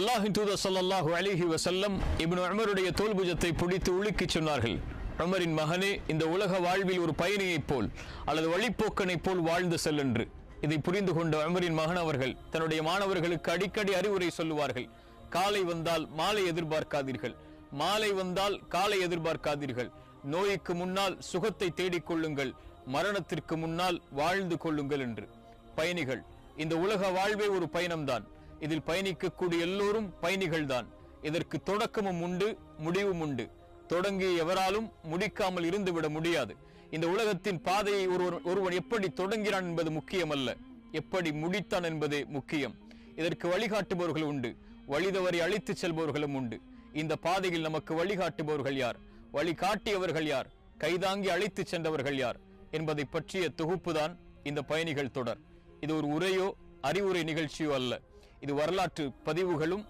அல்லாஹ்வின் தூதர் ஸல்லல்லாஹு அலைஹி வஸல்லம் இப்னு உமருடைய தோள்புஜத்தை பிடித்து உலுக்கிச் சொன்னார்கள், உமரின் மகனே, இந்த உலக வாழ்வில் ஒரு பயணியைப் போல் அல்லது வழிப்போக்கனைப் போல் வாழ்ந்து செல் என்று. இதை புரிந்து கொண்ட உமரின் மகன் அவர்கள் தன்னுடைய மாணவர்களுக்கு அடிக்கடி அறிவுரை சொல்லுவார்கள். காலை வந்தால் மாலை எதிர்பார்க்காதீர்கள், மாலை வந்தால் காலை எதிர்பார்க்காதீர்கள். நோய்க்கு முன்னால் சுகத்தை தேடிக்கொள்ளுங்கள், மரணத்திற்கு முன்னால் வாழ்ந்து கொள்ளுங்கள் என்று. பயணிகள், இந்த உலக வாழ்வே ஒரு பயணம்தான். இதில் பயணிக்கக்கூடிய எல்லோரும் பயணிகள் தான். இதற்கு தொடக்கமும் உண்டு, முடிவும் உண்டு. தொடங்கிய எவராலும் முடிக்காமல் இருந்துவிட முடியாது. இந்த உலகத்தின் பாதையை ஒருவன் எப்படி தொடங்கிறான் என்பது முக்கியமல்ல, எப்படி முடித்தான் என்பதே முக்கியம். இதற்கு வழிகாட்டுபவர்கள் உண்டு, வழிதவறி அழைத்து செல்பவர்களும் உண்டு. இந்த பாதையில் நமக்கு வழிகாட்டுபவர்கள் யார், வழிகாட்டியவர்கள் யார், கைதாங்கி அழைத்து சென்றவர்கள் யார் என்பதை பற்றிய தொகுப்புதான் இந்த பயணிகள் தொடர். இது ஒரு உரையோ அறிவுரை நிகழ்ச்சியோ அல்ல. இது வரலாற்று பதிவுகளும்